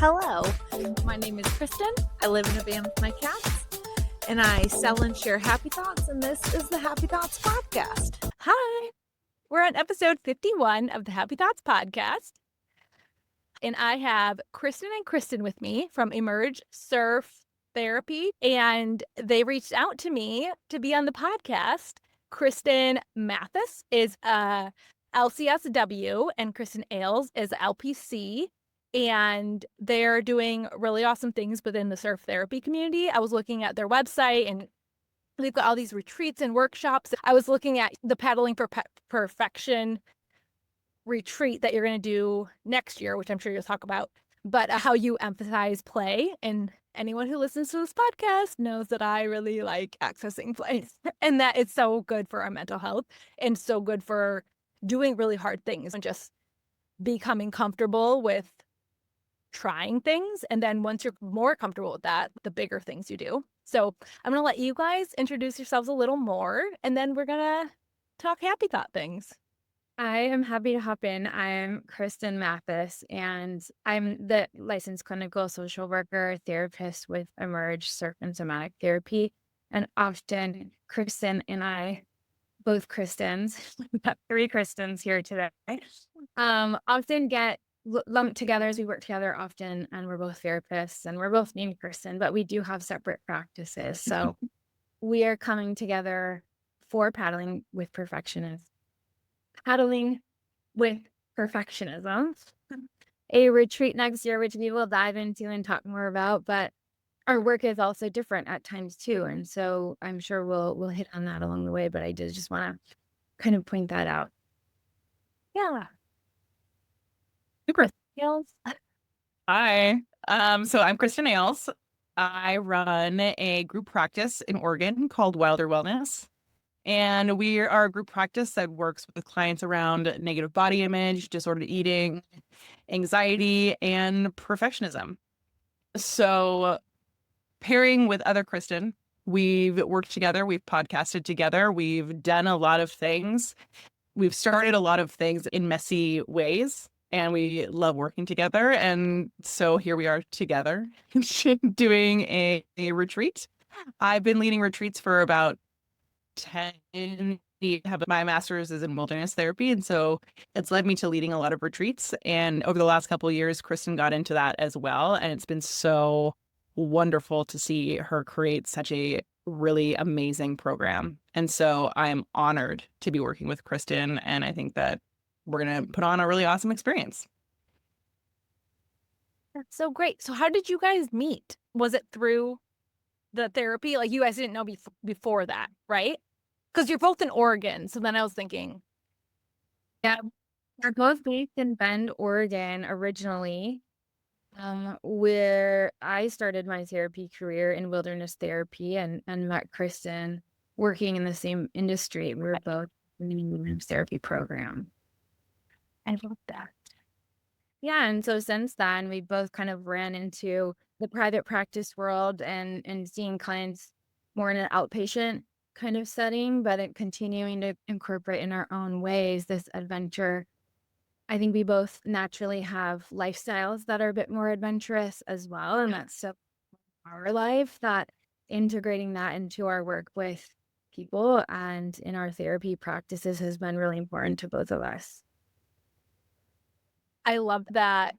Hello, my name is Kristen. I live in a van with my cats, and I sell and share happy thoughts, and this is the Happy Thoughts Podcast. Hi, we're on episode 51 of the Happy Thoughts Podcast, and I have Kristin and Kristen with me from Emerge Surf Therapy, and they reached out to me to be on the podcast. Kristin Mathis is a LCSW, and Kristen Ailes is LPC. And they're doing really awesome things within the surf therapy community. I was looking at their website, and they've got all these retreats and workshops. I was looking at the Paddling for Perfection retreat that you're going to do next year, which I'm sure you'll talk about, but how you emphasize play. And anyone who listens to this podcast knows that I really like accessing play and that it's so good for our mental health and so good for doing really hard things and just becoming comfortable with trying things. And then once you're more comfortable with that, the bigger things you do. So I'm going to let you guys introduce yourselves a little more, and then we're going to talk happy thought things. I am happy to hop in. I'm Kristin Mathis, and I'm the licensed clinical social worker therapist with Emerge Surf and Somatic Therapy. And often Kristen and I, both Kristins, we've got 3 Kristins here today, often get lumped together as we work together often, and we're both therapists and we're both named Kristen, but we do have separate practices. So we are coming together for Paddling with Perfectionism, a retreat next year, which we will dive into and talk more about. But our work is also different at times too, and so I'm sure we'll hit on that along the way. But I did just want to kind of point that out. Yeah. Super. Ailes. Hi. So I'm Kristen Ailes. I run a group practice in Oregon called Wilder Wellness. And we are a group practice that works with clients around negative body image, disordered eating, anxiety, and perfectionism. So pairing with other Kristen, we've worked together, we've podcasted together, we've done a lot of things. We've started a lot of things in messy ways, and we love working together. And so here we are together doing a retreat. I've been leading retreats for about 10 years. My master's is in wilderness therapy, and so it's led me to leading a lot of retreats. And over the last couple of years, Kristen got into that as well, and it's been so wonderful to see her create such a really amazing program. And so I'm honored to be working with Kristen, and I think that we're going to put on a really awesome experience. That's so great. So how did you guys meet? Was it through the therapy? Like, you guys didn't know before that, right? Because you're both in Oregon. So then I was thinking. Yeah, we're both based in Bend, Oregon originally, where I started my therapy career in wilderness therapy and met Kristen working in the same industry. We were both in the wilderness therapy program. I love that. Yeah, and so since then, we both kind of ran into the private practice world and seeing clients more in an outpatient kind of setting, but continuing to incorporate in our own ways this adventure. I think we both naturally have lifestyles that are a bit more adventurous as well, and that's so our life that integrating that into our work with people and in our therapy practices has been really important to both of us. I love that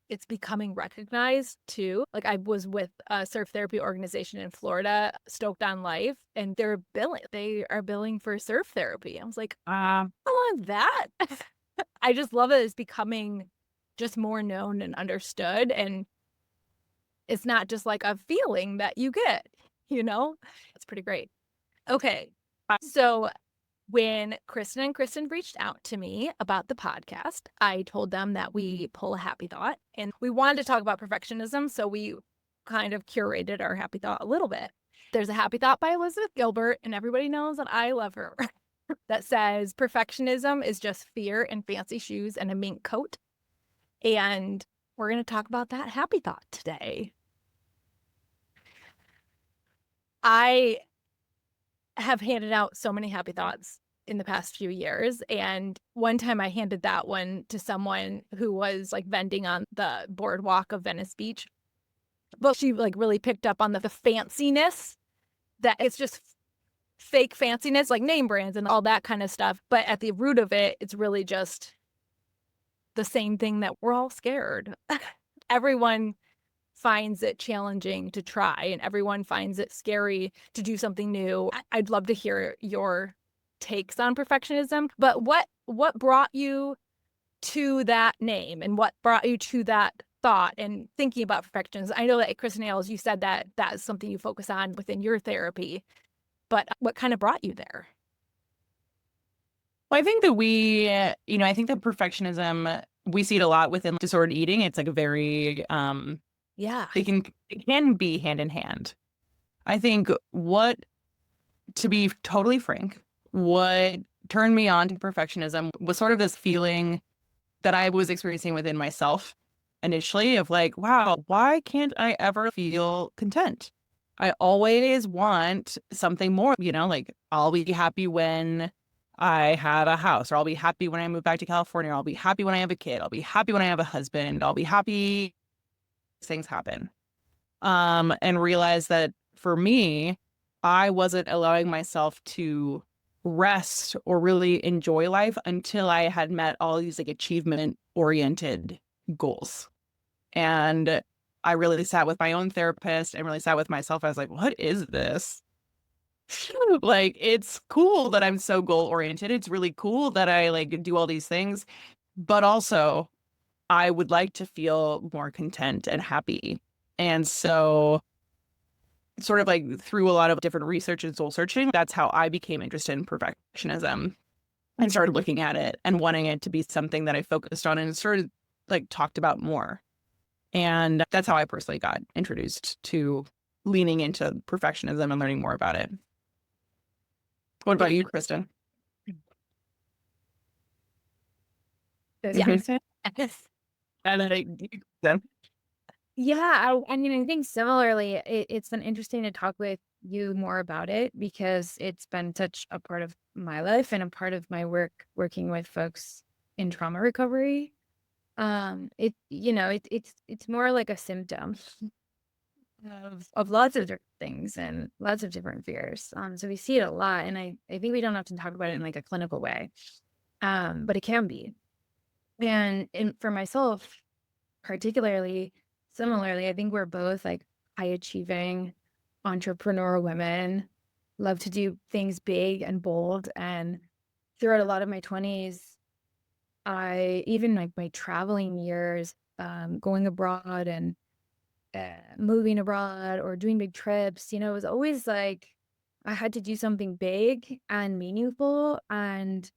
it's becoming recognized too. Like, I was with a surf therapy organization in Florida, Stoked on Life, and they are billing for surf therapy. I was like, I want that. I just love it. It's becoming just more known and understood. And it's not just like a feeling that you get, It's pretty great. Okay. So when Kristen and Kristen reached out to me about the podcast, I told them that we pull a happy thought, and we wanted to talk about perfectionism. So we kind of curated our happy thought a little bit. There's a happy thought by Elizabeth Gilbert, and everybody knows that I love her, that says perfectionism is just fear in fancy shoes and a mink coat. And we're going to talk about that happy thought today. I have handed out so many happy thoughts in the past few years. And one time I handed that one to someone who was like vending on the boardwalk of Venice Beach. But she like really picked up on the fanciness, that it's just fake fanciness, like name brands and all that kind of stuff. But at the root of it, it's really just the same thing, that we're all scared. Everyone finds it challenging to try, and everyone finds it scary to do something new. I'd love to hear your takes on perfectionism, but what brought you to that name, and what brought you to that thought and thinking about perfectionism? I know that at Kristin Ailes, you said that is something you focus on within your therapy, but what kind of brought you there? Well, I think that I think that perfectionism, we see it a lot within disordered eating. It's like a very, Yeah. it can be hand in hand. I think to be totally frank, what turned me on to perfectionism was sort of this feeling that I was experiencing within myself initially of like, wow, why can't I ever feel content? I always want something more, like I'll be happy when I have a house, or I'll be happy when I move back to California, or I'll be happy when I have a kid, I'll be happy when I have a husband, I'll be happy things happen. And realize that for me, I wasn't allowing myself to rest or really enjoy life until I had met all these like achievement oriented goals. And I really sat with my own therapist and really sat with myself. I was like, what is this? Like, it's cool that I'm so goal oriented. It's really cool that I like do all these things, but also I would like to feel more content and happy. And so sort of like through a lot of different research and soul searching, that's how I became interested in perfectionism and started looking at it and wanting it to be something that I focused on and sort of like talked about more. And that's how I personally got introduced to leaning into perfectionism and learning more about it. What about you, Kristen? Yeah. And then Yeah, I mean, I think similarly, it's been interesting to talk with you more about it because it's been such a part of my life and a part of my work working with folks in trauma recovery. It's more like a symptom of lots of different things and lots of different fears. So we see it a lot, and I think we don't have to talk about it in like a clinical way, but it can be. And for myself, particularly, similarly, I think we're both like high achieving entrepreneur women, love to do things big and bold. And throughout a lot of my 20s, even like my traveling years, going abroad and moving abroad or doing big trips, it was always like I had to do something big and meaningful and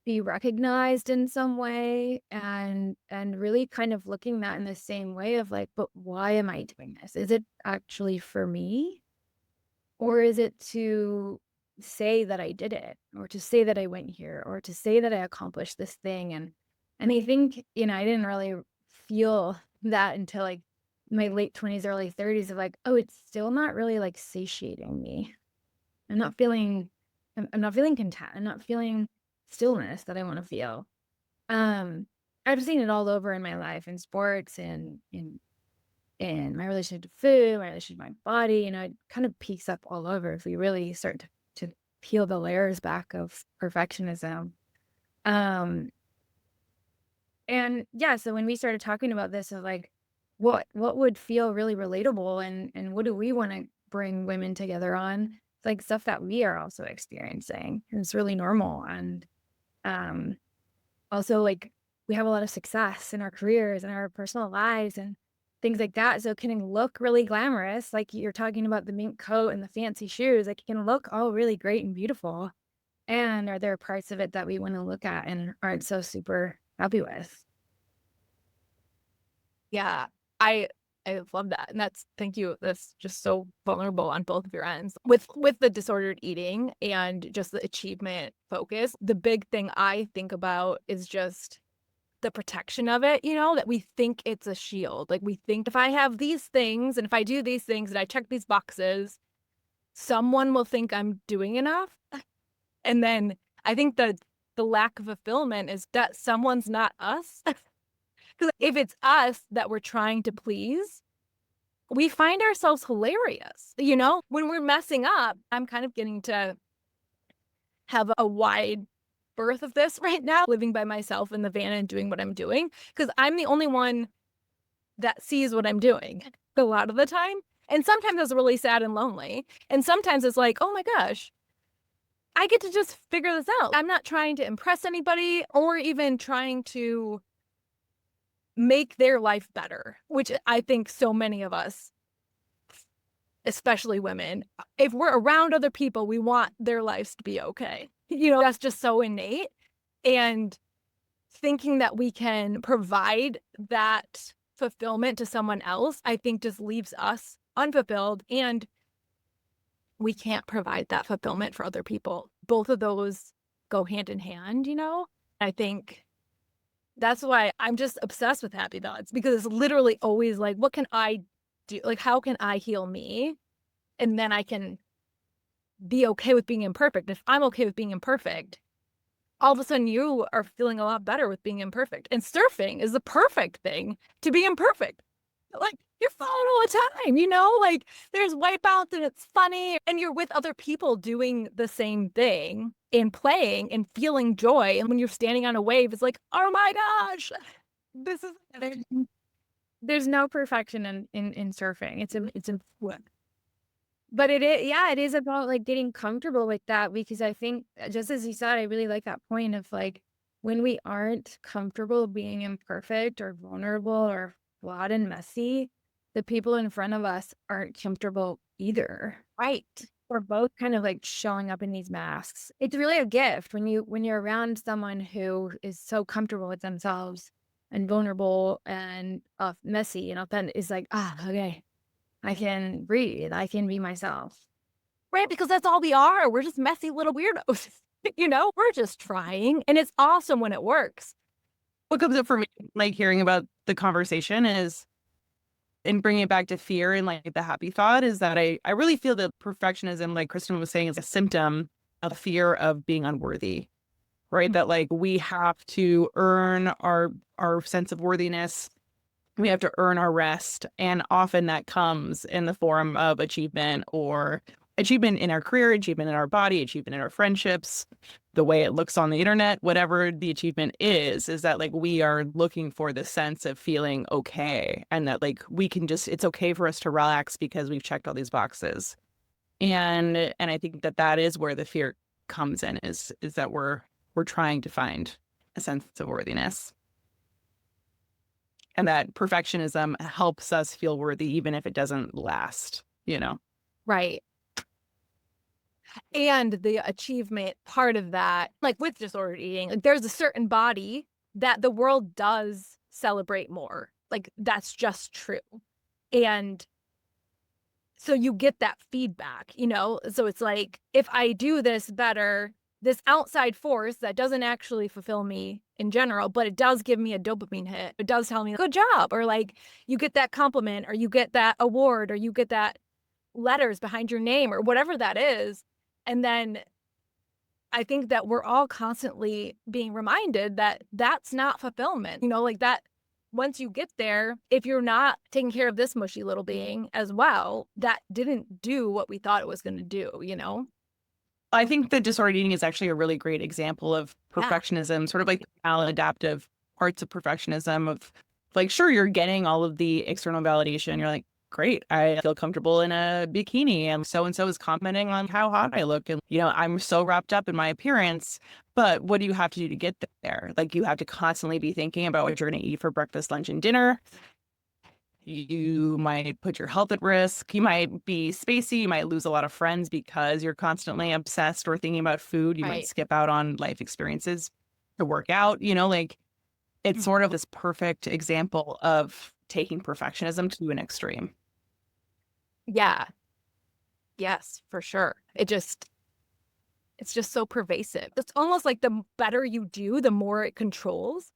be recognized in some way, and really kind of looking that in the same way of like, but why am I doing this? Is it actually for me, or is it to say that I did it, or to say that I went here, or to say that I accomplished this thing? And I think I didn't really feel that until like my late 20s, early 30s of like, oh, it's still not really like satiating me. I'm not feeling content. I'm not feeling stillness that I want to feel. I've seen it all over in my life, in sports and in my relationship to food, my relationship to my body. It kind of peaks up all over if we really start to peel the layers back of perfectionism. And yeah, so when we started talking about this of like what would feel really relatable and what do we want to bring women together on, it's like stuff that we are also experiencing. And it's really normal. And also like we have a lot of success in our careers and our personal lives and things like that. So it can look really glamorous. Like you're talking about the mink coat and the fancy shoes, like it can look all really great and beautiful. And are there parts of it that we want to look at and aren't so super happy with? Yeah, I love that. And thank you. That's just so vulnerable on both of your ends. With the disordered eating and just the achievement focus, the big thing I think about is just the protection of it, that we think it's a shield. Like we think if I have these things and if I do these things and I check these boxes, someone will think I'm doing enough. And then I think the lack of fulfillment is that someone's not us. Because if it's us that we're trying to please, we find ourselves hilarious. You know, when we're messing up, I'm kind of getting to have a wide berth of this right now, living by myself in the van and doing what I'm doing, because I'm the only one that sees what I'm doing a lot of the time. And sometimes it's really sad and lonely. And sometimes it's like, oh my gosh, I get to just figure this out. I'm not trying to impress anybody or even trying to make their life better, which I think so many of us, especially women, if we're around other people, we want their lives to be okay. You know, that's just so innate. And thinking that we can provide that fulfillment to someone else, I think just leaves us unfulfilled, and we can't provide that fulfillment for other people. Both of those go hand in hand, you know? I think that's why I'm just obsessed with happy thoughts, because it's literally always like, what can I do? Like, how can I heal me? And then I can be okay with being imperfect. If I'm okay with being imperfect, all of a sudden you are feeling a lot better with being imperfect. And surfing is the perfect thing to be imperfect. Like, you're falling all the time, you know? Like, there's wipeouts and it's funny, and you're with other people doing the same thing and playing and feeling joy. And when you're standing on a wave, it's like, oh my gosh, this is There's no perfection in surfing. But it is about like getting comfortable with that, because I think, just as you said, I really like that point of like, when we aren't comfortable being imperfect or vulnerable or flawed and messy, the people in front of us aren't comfortable either. right. We're both kind of like showing up in these masks. It's really a gift when you're around someone who is so comfortable with themselves and vulnerable and messy and authentic. It's like, okay, I can breathe. I can be myself. Right, because that's all we are. We're just messy little weirdos. You know, we're just trying, and it's awesome when it works. What comes up for me, like hearing about the conversation is, and bringing it back to fear and like the happy thought, is that I really feel that perfectionism, like Kristen was saying, is a symptom of fear of being unworthy, right? That like we have to earn our sense of worthiness. We have to earn our rest. And often that comes in the form of achievement, or achievement in our career, achievement in our body, achievement in our friendships, the way it looks on the internet, whatever the achievement is that like we are looking for the sense of feeling okay, and that like we can just, it's okay for us to relax because we've checked all these boxes. And I think that is where the fear comes in, is that we're trying to find a sense of worthiness. And that perfectionism helps us feel worthy, even if it doesn't last, you know? Right. And the achievement part of that, like with disordered eating, like there's a certain body that the world does celebrate more. Like, that's just true. And so you get that feedback, you know? So it's like, if I do this better, this outside force that doesn't actually fulfill me in general, but it does give me a dopamine hit. It does tell me, good job. Or like, you get that compliment, or you get that award, or you get that letters behind your name, or whatever that is. And then I think that we're all constantly being reminded that that's not fulfillment. You know, like that, once you get there, if you're not taking care of this mushy little being as well, that didn't do what we thought it was going to do, you know? I think that disordered eating is actually a really great example of perfectionism, sort of like the maladaptive parts of perfectionism of like, sure, you're getting all of the external validation. You're like, great, I feel comfortable in a bikini, and so is commenting on how hot I look. And, you know, I'm so wrapped up in my appearance, but what do you have to do to get there? Like, you have to constantly be thinking about what you're going to eat for breakfast, lunch, and dinner. You might put your health at risk. You might be spacey. You might lose a lot of friends because you're constantly obsessed or thinking about food. You might skip out on life experiences to work out. You know, like, it's sort of this perfect example of taking perfectionism to an extreme. Yeah. Yes, for sure. It's just so pervasive. It's almost like the better you do, the more it controls.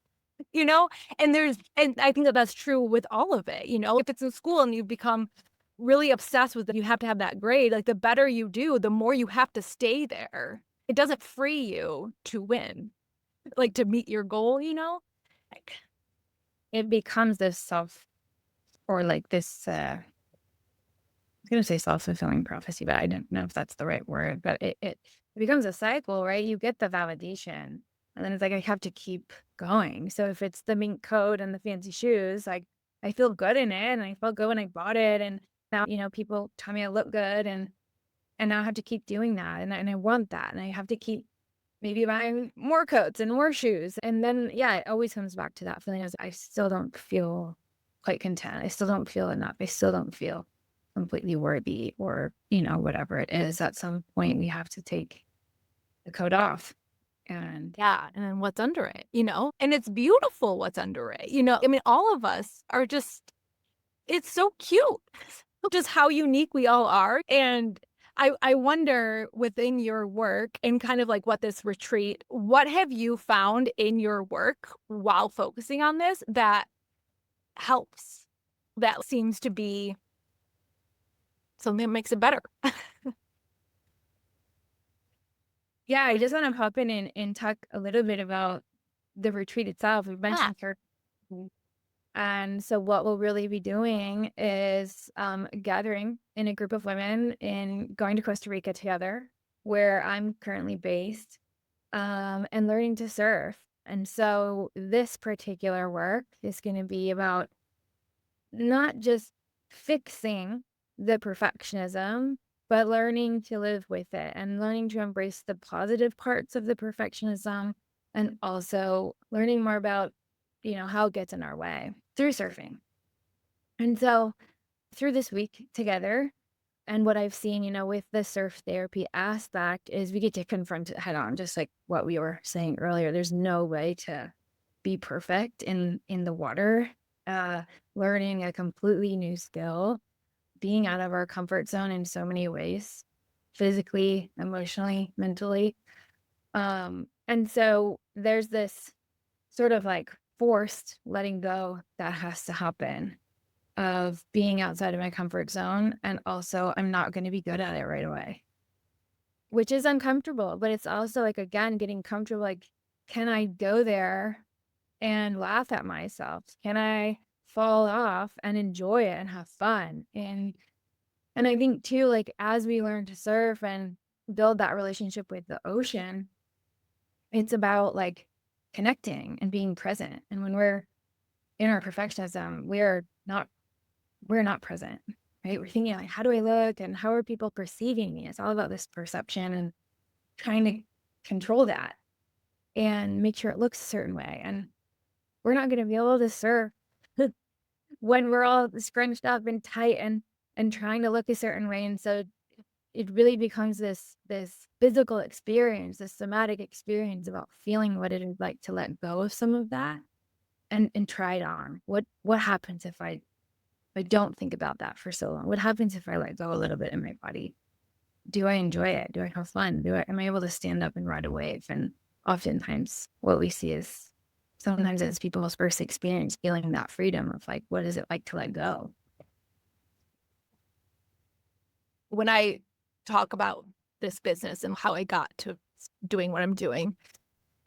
You know, and I think that that's true with all of it. You know, if it's in school and you become really obsessed with it, you have to have that grade. Like, the better you do, the more you have to stay there. it doesn't free you to win, like to meet your goal, Like, It becomes this this, I was going to say self-fulfilling prophecy, but I don't know if that's the right word, but it becomes a cycle, right? You get the validation and then it's like, I have to keep going. So if it's the mink coat and the fancy shoes, like I feel good in it and I felt good when I bought it. And now, people tell me I look good and now I have to keep doing that. And I want that. And I have to keep maybe buying more coats and more shoes. And then, yeah, it always comes back to that feeling of I still don't feel quite content. I still don't feel enough. I still don't feel completely worthy or, whatever it is. At some point, we have to take the coat off. And yeah. And then what's under it, And it's beautiful what's under it, I mean, all of us are just, it's so cute. Just how unique we all are. And I wonder within your work and kind of like what this retreat, what have you found in your work while focusing on this that helps, that seems to be something that makes it better? yeah, I just want to hop in and talk a little bit about the retreat itself. We mentioned her. And so what we'll really be doing is gathering in a group of women and going to Costa Rica together, where I'm currently based, and learning to surf. And so this particular work is going to be about not just fixing the perfectionism, but learning to live with it and learning to embrace the positive parts of the perfectionism, and also learning more about, how it gets in our way through surfing. And so through this week together, and what I've seen, with the surf therapy aspect is we get to confront it head on, just like what we were saying earlier. There's no way to be perfect in the water. Learning a completely new skill, being out of our comfort zone in so many ways, physically, emotionally, mentally. And so there's this sort of like forced letting go that has to happen of being outside of my comfort zone. And also I'm not going to be good at it right away, which is uncomfortable, but it's also like, again, getting comfortable. Like, can I go there and laugh at myself? Can I fall off and enjoy it and have fun? And I think too, like as we learn to surf and build that relationship with the ocean, it's about like connecting and being present. And when we're in our perfectionism, we're not present, right? We're thinking like, how do I look and how are people perceiving me? It's all about this perception and trying to control that and make sure it looks a certain way. And we're not going to be able to surf when we're all scrunched up and tight and trying to look a certain way. And so it really becomes this physical experience, this somatic experience about feeling what it is like to let go of some of that and try it on. What happens if I don't think about that for so long? What happens if I let go a little bit in my body? Do I enjoy it? Do I have fun? Am I able to stand up and ride a wave? And oftentimes what we see is sometimes it's people's first experience feeling that freedom of like, what is it like to let go? When I talk about this business and how I got to doing what I'm doing,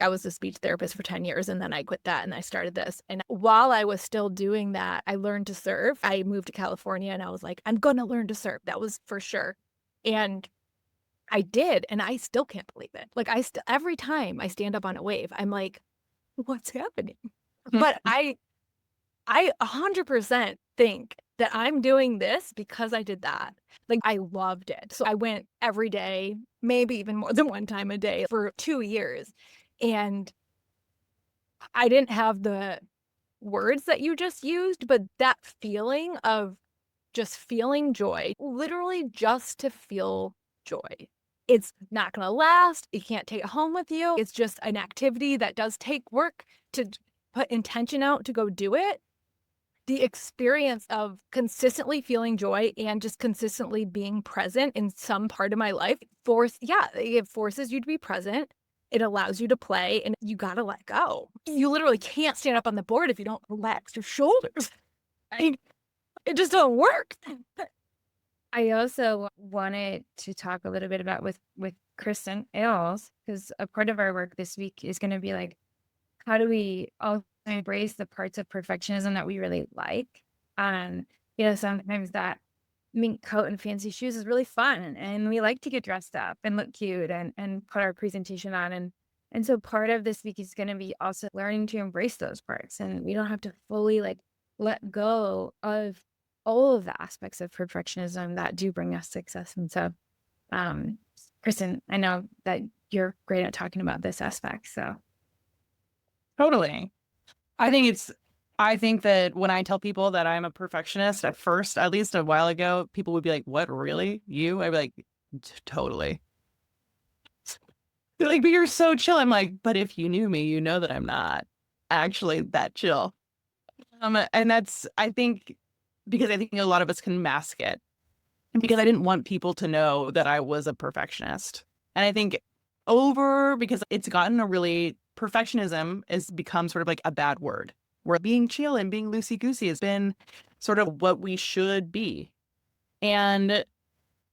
I was a speech therapist for 10 years and then I quit that and I started this. And while I was still doing that, I learned to surf. I moved to California and I was like, I'm going to learn to surf. That was for sure. And I did. And I still can't believe it. Like every time I stand up on a wave, I'm like, what's happening? But I 100% think that I'm doing this because I did that. Like I loved it. So I went every day, maybe even more than one time a day for 2 years. And I didn't have the words that you just used, but that feeling of just feeling joy, literally just to feel joy. It's not going to last. You can't take it home with you. It's just an activity that does take work to put intention out to go do it. The experience of consistently feeling joy and just consistently being present in some part of my life, it forces you to be present. It allows you to play and you got to let go. You literally can't stand up on the board if you don't relax your shoulders. It just don't work. I also wanted to talk a little bit about with Kristen Ailes, because a part of our work this week is going to be like, how do we also embrace the parts of perfectionism that we really like? Sometimes that mink coat and fancy shoes is really fun, and we like to get dressed up and look cute and put our presentation on. And so part of this week is going to be also learning to embrace those parts. And we don't have to fully like let go of all of the aspects of perfectionism that do bring us success. And so, Kristen, I know that you're great at talking about this aspect. So Totally. I think that when I tell people that I'm a perfectionist, at first, at least a while ago, people would be like, "What, really? You?" I'd be like, Totally." They're like, "But you're so chill." I'm like, "But if you knew me, you know that I'm not actually that chill." And I think, because I think a lot of us can mask it, and because I didn't want people to know that I was a perfectionist. And I think because it's gotten perfectionism has become sort of like a bad word, where being chill and being loosey-goosey has been sort of what we should be. And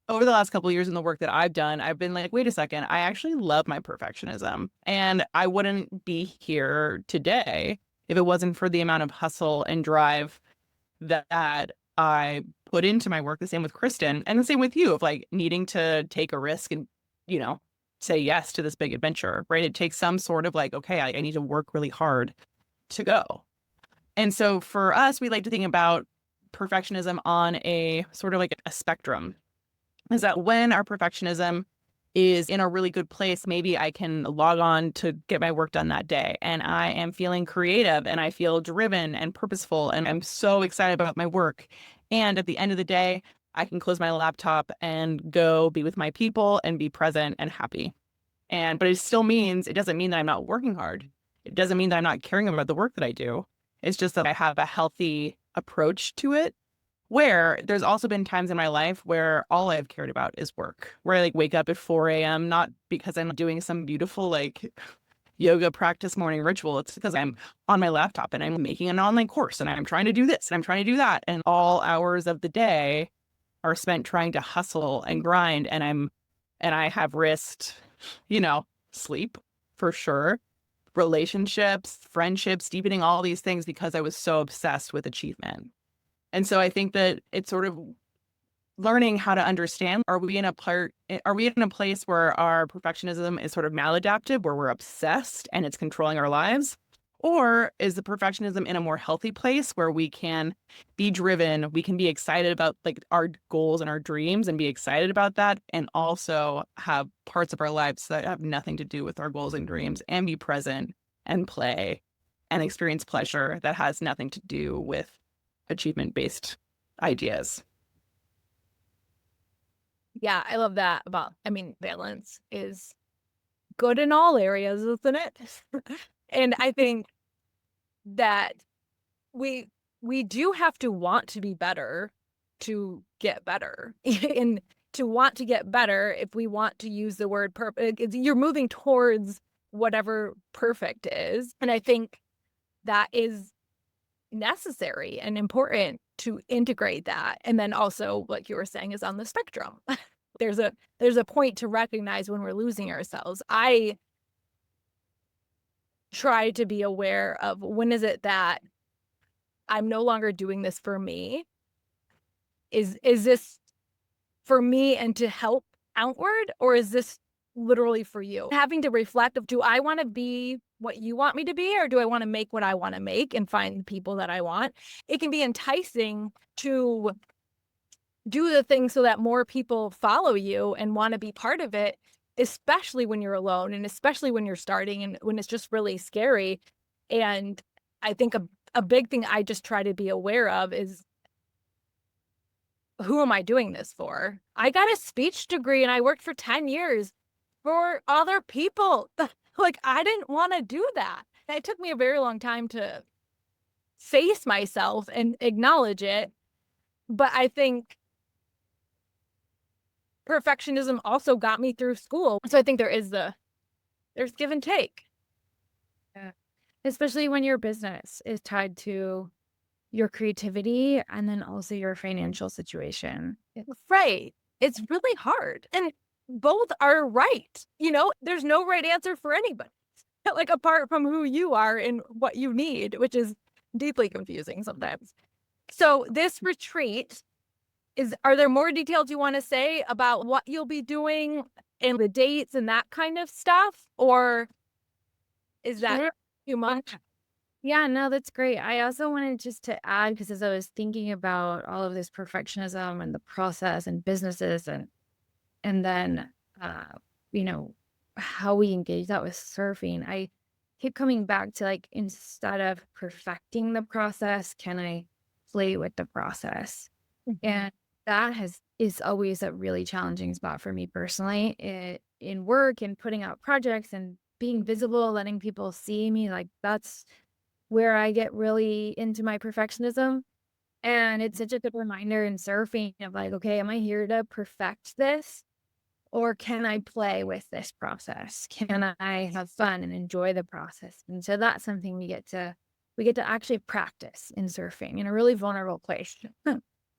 over the last couple of years in the work that I've done, I've been like, wait a second, I actually love my perfectionism. And I wouldn't be here today if it wasn't for the amount of hustle and drive that I put into my work. The same with Kristen, and the same with you, of like needing to take a risk and, say yes to this big adventure, right? It takes some sort of like, okay, I need to work really hard to go. And so for us, we like to think about perfectionism on a sort of like a spectrum. Is that when our perfectionism is in a really good place, maybe I can log on to get my work done that day, and I am feeling creative and I feel driven and purposeful and I'm so excited about my work. And at the end of the day, I can close my laptop and go be with my people and be present and happy. But it doesn't mean that I'm not working hard. It doesn't mean that I'm not caring about the work that I do. It's just that I have a healthy approach to it, where there's also been times in my life where all I've cared about is work, where I like wake up at 4 a.m., not because I'm doing some beautiful like yoga practice morning ritual. It's because I'm on my laptop and I'm making an online course and I'm trying to do this and I'm trying to do that. And all hours of the day are spent trying to hustle and grind. And I have risked, sleep for sure, relationships, friendships, deepening all these things because I was so obsessed with achievement. And so I think that it's sort of learning how to understand, are we in a place where our perfectionism is sort of maladaptive, where we're obsessed and it's controlling our lives? Or is the perfectionism in a more healthy place where we can be driven, we can be excited about like our goals and our dreams and be excited about that, and also have parts of our lives that have nothing to do with our goals and dreams, and be present and play and experience pleasure that has nothing to do with achievement-based ideas? Yeah, I love that balance is good in all areas, isn't it? And I think that we do have to want to be better to get better. And to want to get better, if we want to use the word perfect, you're moving towards whatever perfect is. And I think that is necessary and important to integrate that. And then also, like you were saying, is on the spectrum. There's a point to recognize when we're losing ourselves. I try to be aware of, when is it that I'm no longer doing this for me? Is this for me and to help outward, or is this literally for you? Having to reflect of, do I want to be what you want me to be, or do I want to make what I want to make and find the people that I want? It can be enticing to do the thing so that more people follow you and want to be part of it, especially when you're alone and especially when you're starting and when it's just really scary. And I think a big thing I just try to be aware of is, who am I doing this for? I got a speech degree and I worked for 10 years for other people. Like, I didn't want to do that. It took me a very long time to face myself and acknowledge it. But I think perfectionism also got me through school. So I think there's give and take. Yeah. Especially when your business is tied to your creativity and then also your financial situation. Right. It's really hard. And both are right. There's no right answer for anybody, like apart from who you are and what you need, which is deeply confusing sometimes. So this retreat are there more details you want to say about what you'll be doing and the dates and that kind of stuff? Or is that Sure. too much? Yeah, no, that's great. I also wanted just to add, because as I was thinking about all of this perfectionism and the process and businesses and then uh, you know, how we engage that with surfing, I keep coming back to like, instead of perfecting the process, can I play with the process? And that is always a really challenging spot for me personally, in work and putting out projects and being visible, letting people see me. Like, that's where I get really into my perfectionism. And it's such a good reminder in surfing of like, okay, am I here to perfect this? Or can I play with this process? Can I have fun and enjoy the process? And so that's something we get to actually practice in surfing in a really vulnerable place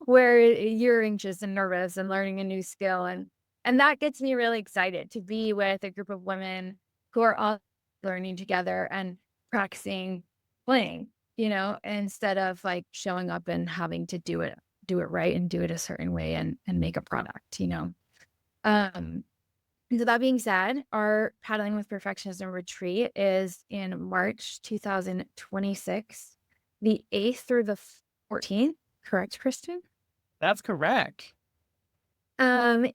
where you're anxious and nervous and learning a new skill. And that gets me really excited to be with a group of women who are all learning together and practicing playing, instead of like showing up and having to do it right and do it a certain way and make a product. Um, so that being said, our Paddling with Perfectionism retreat is in March 2026, the 8th through the 14th. Correct, Kristen? That's correct. In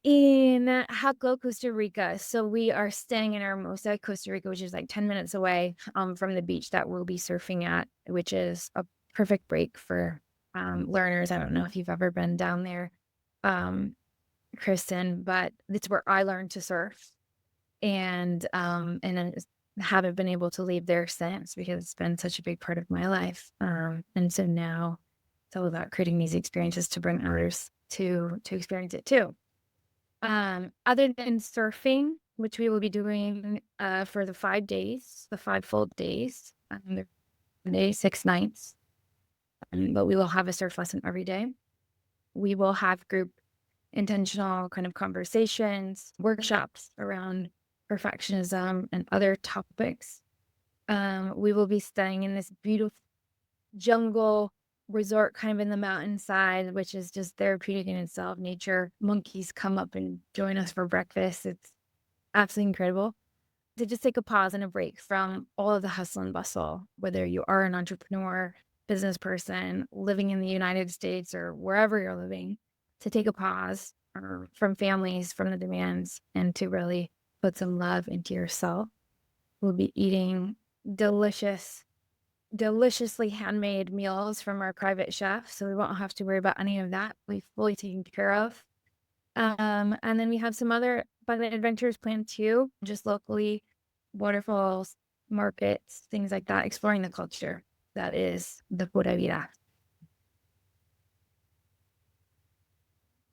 Jaclo, Costa Rica. So we are staying in Hermosa, Costa Rica, which is like 10 minutes away from the beach that we'll be surfing at, which is a perfect break for learners. I don't know if you've ever been down there, Kristen, but it's where I learned to surf. And then haven't been able to leave there since, because it's been such a big part of my life. And so now it's all about creating these experiences to bring others to experience it too. Other than surfing, which we will be doing for the 5 days, the 5 full days, 6 nights, but we will have a surf lesson every day. We will have group intentional kind of conversations, workshops around perfectionism and other topics. We will be staying in this beautiful jungle resort kind of in the mountainside, which is just therapeutic in itself. Nature monkeys come up and join us for breakfast. It's absolutely incredible to just take a pause and a break from all of the hustle and bustle, whether you are an entrepreneur, business person, living in the United States or wherever you're living, to take a pause from families, from the demands, and to really put some love into yourself. We'll be eating deliciously handmade meals from our private chef, so we won't have to worry about any of that. We've fully taken care of. And then we have some other fun adventures planned too, just locally, waterfalls, markets, things like that, exploring the culture that is the pura vida.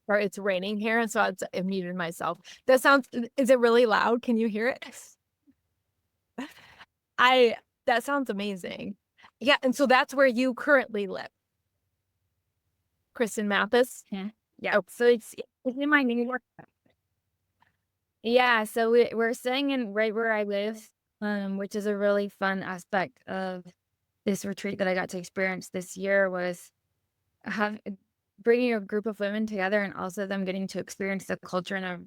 Or it's raining here, and so I muted myself. Is it really loud? Can you hear it? That sounds amazing. Yeah, and so that's where you currently live. Kristen Mathis? Yeah, so it's in my New York. Yeah, so we're staying in right where I live, which is a really fun aspect of this retreat that I got to experience this year, was bringing a group of women together and also them getting to experience the culture in a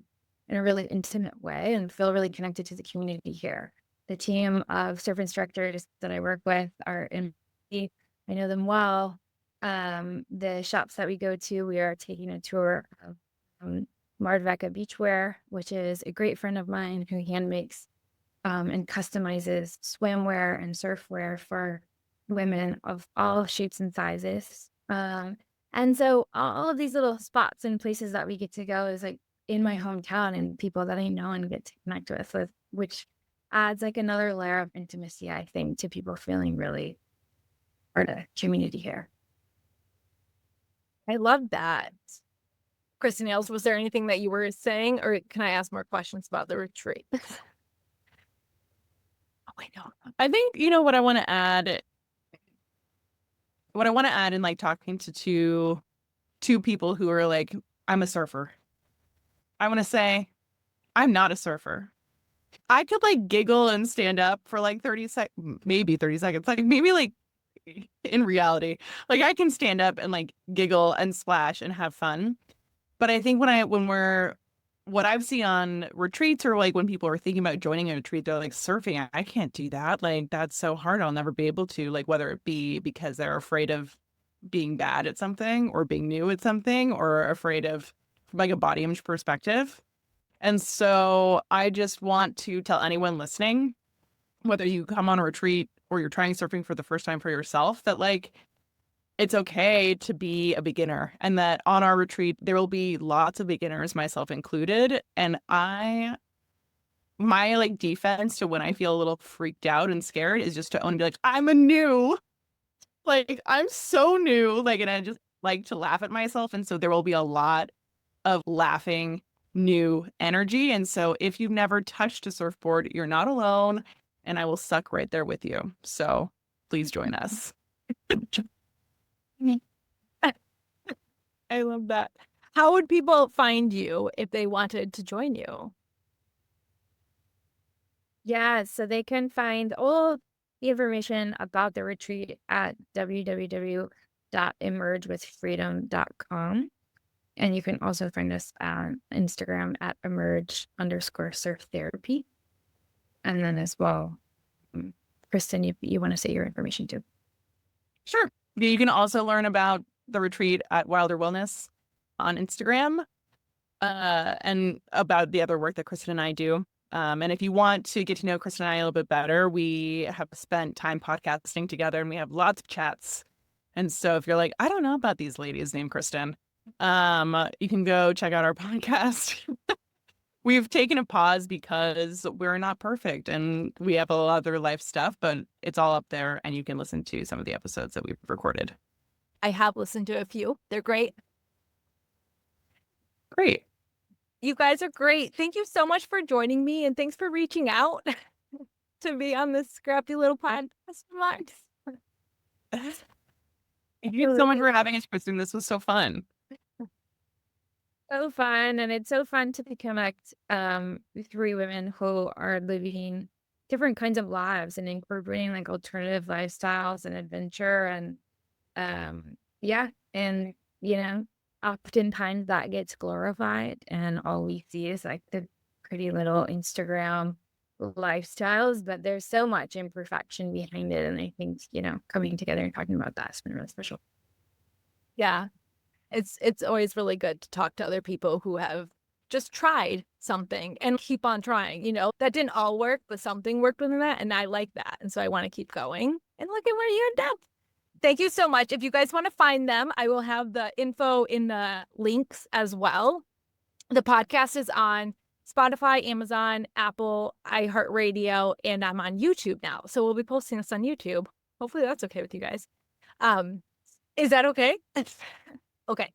really intimate way and feel really connected to the community here. The team of surf instructors that I work with are I know them well. The shops that we go to, we are taking a tour of Mardveka Beachwear, which is a great friend of mine who hand makes and customizes swimwear and surfwear for women of all shapes and sizes. And so all of these little spots and places that we get to go is like in my hometown and people that I know and get to connect with, which adds like another layer of intimacy, I think, to people feeling really part of the community here. I love that. Kristen Ailes, was there anything that you were saying, or can I ask more questions about the retreat? Oh, I know. I think, what I want to add in like talking to two people who are like, I'm a surfer. I want to say I'm not a surfer. I could like giggle and stand up for like 30 seconds, maybe 30 seconds, like maybe like in reality, like I can stand up and like giggle and splash and have fun. But I think what I've seen on retreats or like when people are thinking about joining a retreat, they're like surfing. I can't do that. Like that's so hard. I'll never be able to, like whether it be because they're afraid of being bad at something or being new at something or afraid of from like a body image perspective. And so I just want to tell anyone listening, whether you come on a retreat or you're trying surfing for the first time for yourself, that like it's okay to be a beginner and that on our retreat there will be lots of beginners, myself included. And my like defense to when I feel a little freaked out and scared is just to own and be like, I'm a new, like I'm so new, like, and I just like to laugh at myself. And so there will be a lot of laughing new energy. And so if you've never touched a surfboard, you're not alone, and I will suck right there with you. So please join us. I love that. How would people find you if they wanted to join you? Yeah, so they can find all the information about the retreat at www.emergewithfreedom.com. And you can also find us on Instagram at emerge_surf therapy. And then as well, Kristen, you want to say your information too? Sure. You can also learn about the retreat at Wilder Wellness on Instagram and about the other work that Kristen and I do. And if you want to get to know Kristen and I a little bit better, we have spent time podcasting together and we have lots of chats. And so if you're like, I don't know about these ladies named Kristen, you can go check out our podcast. We've taken a pause because we're not perfect and we have a lot of other life stuff, but it's all up there and you can listen to some of the episodes that we've recorded. I have listened to a few. They're great. Great. You guys are great. Thank you so much for joining me, and thanks for reaching out to be on this scrappy little podcast of mine. Thank you so much for having us, Kristen. This was so fun. So fun, and it's so fun to connect with three women who are living different kinds of lives and incorporating like alternative lifestyles and adventure, and yeah, and you know, oftentimes that gets glorified, and all we see is like the pretty little Instagram lifestyles, but there's so much imperfection behind it, and I think coming together and talking about that's been really special. Yeah. It's always really good to talk to other people who have just tried something and keep on trying. That didn't all work, but something worked within that, and I like that. And so I want to keep going. And look at where you end up. Thank you so much. If you guys want to find them, I will have the info in the links as well. The podcast is on Spotify, Amazon, Apple, iHeartRadio, and I'm on YouTube now. So we'll be posting this on YouTube. Hopefully that's okay with you guys. Is that okay? Okay.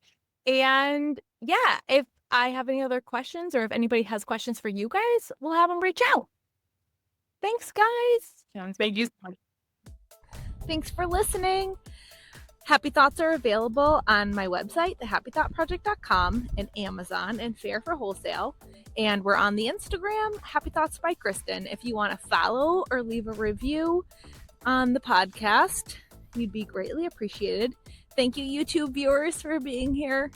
And yeah, if I have any other questions or if anybody has questions for you guys, we'll have them reach out. Thanks, guys. Thank you so much. Thanks for listening. Happy Thoughts are available on my website, thehappythoughtproject.com, and Amazon and Fair for Wholesale. And we're on the Instagram, Happy Thoughts by Kristen. If you want to follow or leave a review on the podcast, you'd be greatly appreciated. Thank you, YouTube viewers, for being here.